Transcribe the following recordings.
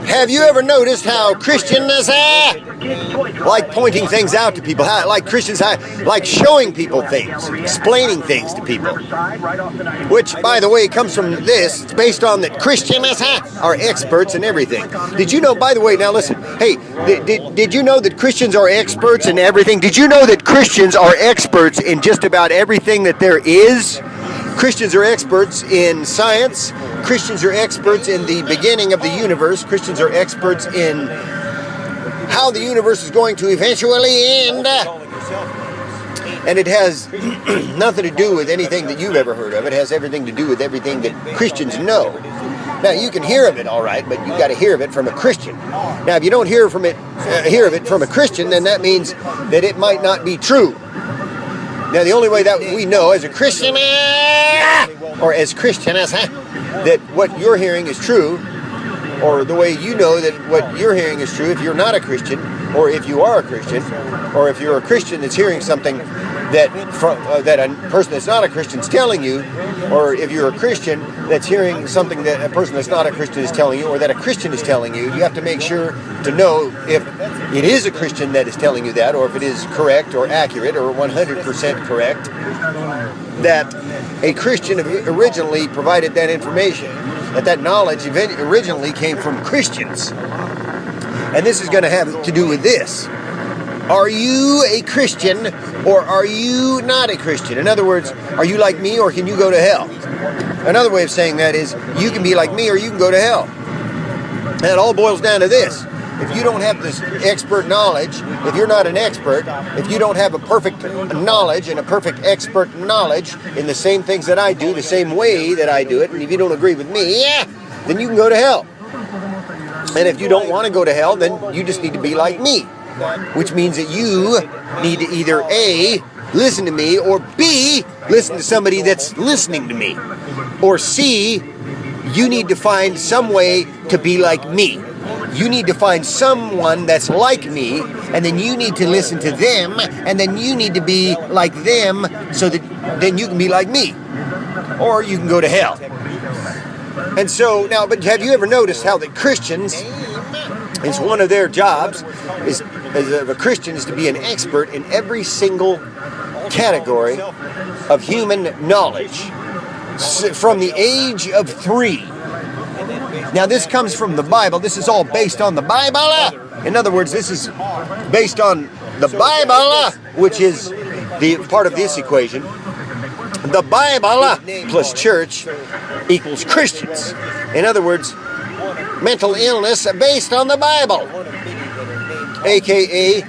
Have you ever noticed how Christians like pointing things out to people? Like Christians like showing people things, explaining things to people. Which, by the way, comes from this. It's based on that Christians are experts in everything. Did you know, by the way, now listen, hey, did you know that Christians are experts in everything? Did you know that Christians are experts in just about everything that there is? Christians are experts in science. Christians are experts in the beginning of the universe. Christians are experts in how the universe is going to eventually end. And it has nothing to do with anything that you've ever heard of. It has everything to do with everything that Christians know. Now, you can hear of it, all right, but you've got to hear of it from a Christian. Now, if you don't hear of it from a Christian, then that means that it might not be true. Now, the only way that we know as a Christian, or as Christians, that what you're hearing is true, or the way you know that what you're hearing is true if you're not a Christian, or if you are a Christian, or if you're a Christian that's hearing something that a person that's not a Christian is telling you, or if you're a Christian that's hearing something that a person that's not a Christian is telling you, or that a Christian is telling you, you have to make sure to know if it is a Christian that is telling you that, or if it is correct or accurate or 100% correct, that a Christian originally provided that information, that knowledge originally came from Christians. And this is going to have to do with this. Are you a Christian or are you not a Christian? In other words, are you like me or can you go to hell? Another way of saying that is, you can be like me or you can go to hell. And it all boils down to this. If you don't have this expert knowledge, if you're not an expert, if you don't have a perfect knowledge and a perfect expert knowledge in the same things that I do, the same way that I do it, and if you don't agree with me, then you can go to hell. And if you don't want to go to hell, then you just need to be like me. Which means that you need to either A, listen to me, or B, listen to somebody that's listening to me. Or C, you need to find some way to be like me. You need to find someone that's like me, and then you need to listen to them, and then you need to be like them, so that then you can be like me. Or you can go to hell. And so, now, but have you ever noticed how that Christians, is one of their jobs, as a Christian, is to be an expert in every single category of human knowledge, from the age of 3. Now, this comes from the Bible. This is all based on the Bible. In other words, this is based on the Bible, which is the part of this equation. The Bible plus church equals Christians. In other words, mental illness based on the Bible, a.k.a.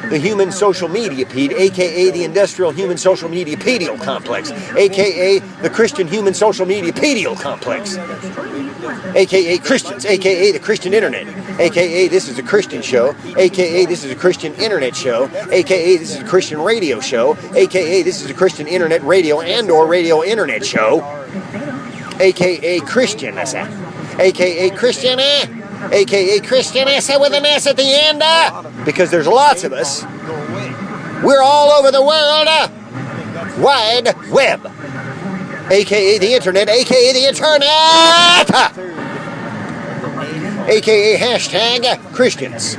the human social media ped, a.k.a. the industrial human social media pedial complex, a.k.a. the Christian human social media pedial complex, a.k.a. Christians, a.k.a. the Christian internet, a.k.a. this is a Christian show, a.k.a. this is a Christian internet show, a.k.a. this is a Christian radio show, a.k.a. this is a Christian internet radio and or radio internet show, a.k.a. Christian, a.k.a. Christian, a.k.a. Christian with an S at the end, because there's lots of us. We're all over the world, wide web, a.k.a. the internet, a.k.a. the internet, a.k.a. hashtag Christians.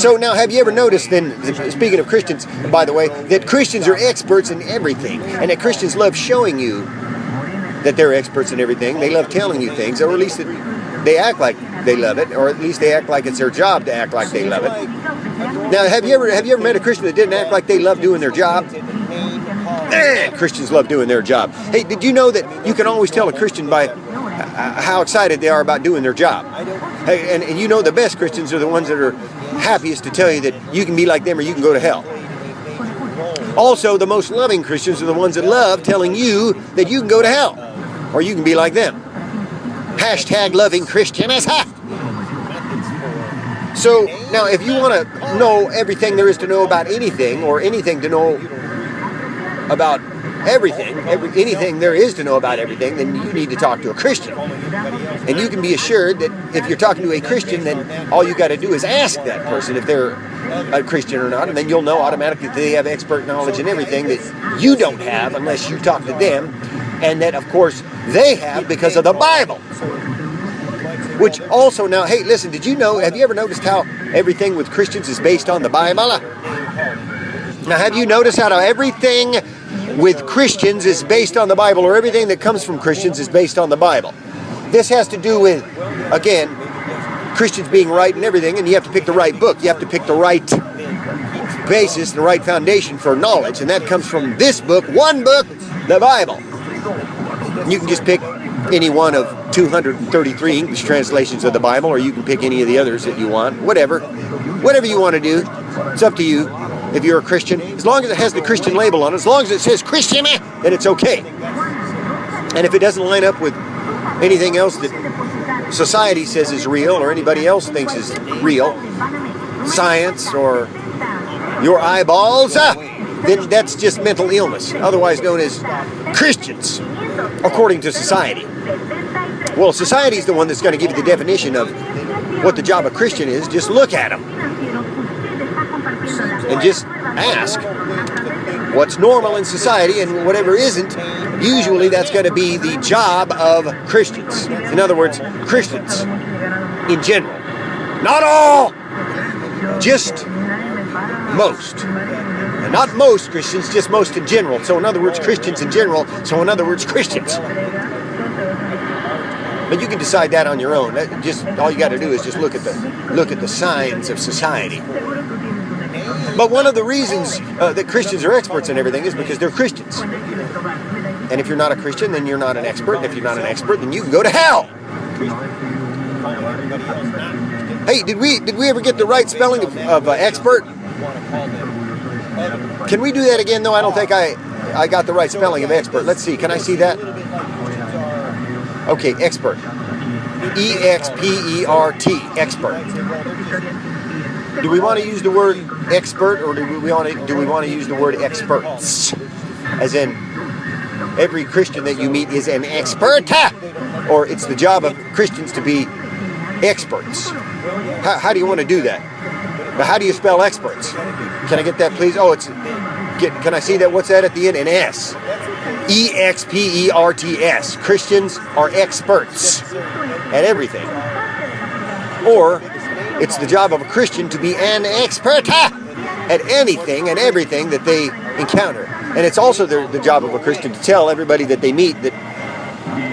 So now, have you ever noticed then, speaking of Christians, by the way, that Christians are experts in everything, and that Christians love showing you that they're experts in everything. They love telling you things, or at least they act like they love it, or at least they act like it's their job to act like they love it. Now, have you ever met a Christian that didn't act like they love doing their job? Man, Christians love doing their job. Hey, did you know that you can always tell a Christian by how excited they are about doing their job? Hey, and you know the best Christians are the ones that are happiest to tell you that you can be like them or you can go to hell. Also, the most loving Christians are the ones that love telling you that you can go to hell or you can be like them. Hashtag loving Christians. So, now if you want to know everything there is to know about anything, or anything to know about everything, anything there is to know about everything, then you need to talk to a Christian. And you can be assured that if you're talking to a Christian, then all you got to do is ask that person if they're a Christian or not, and then you'll know automatically that they have expert knowledge in everything that you don't have unless you talk to them, and that, of course, they have because of the Bible. Which also now, hey, listen, did you know, have you ever noticed how everything with Christians is based on the Bible? Now, have you noticed how everything with Christians is based on the Bible, or everything that comes from Christians is based on the Bible? This has to do with, again, Christians being right and everything, and you have to pick the right book. You have to pick the right basis, the right foundation for knowledge, and that comes from this book, one book, the Bible. You can just pick any one of 233 English translations of the Bible, or you can pick any of the others that you want, whatever you want to do. It's up to you. If you're a Christian, as long as it has the Christian label on it, as long as it says Christian, then it's okay. And if it doesn't line up with anything else that society says is real, or anybody else thinks is real, science or your eyeballs, then that's just mental illness, otherwise known as Christians, according to society. Well, society is the one that's going to give you the definition of what the job of Christian is. Just look at them and just ask what's normal in society, and whatever isn't, usually that's going to be the job of Christians. In other words, Christians in general. Not all, just most. And not most Christians, just most in general. So in other words, Christians in general. So in other words, Christians. But you can decide that on your own. Just all you got to do is just look at the signs of society. But one of the reasons that Christians are experts in everything is because they're Christians. And if you're not a Christian, then you're not an expert. And if you're not an expert, then you can go to hell. Hey, did we ever get the right spelling of expert? Can we do that again? No, I don't think I got the right spelling of expert. Let's see. Can I see that? Okay, expert. E-X-P-E-R-T. Expert. Do we want to use the word expert, or do we want to use the word experts? As in, every Christian that you meet is an expert, or it's the job of Christians to be experts. How do you want to do that? Now, how do you spell experts? Can I get that, please? Oh, can I see that? What's that at the end? An S. E-X-P-E-R-T-S. Christians are experts at everything. Or, it's the job of a Christian to be an expert at anything and everything that they encounter. And it's also the job of a Christian to tell everybody that they meet that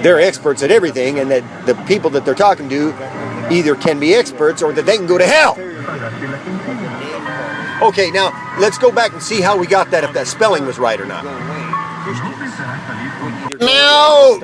they're experts at everything, and that the people that they're talking to either can be experts or that they can go to hell. Okay, now let's go back and see how we got that, if that spelling was right or not. No!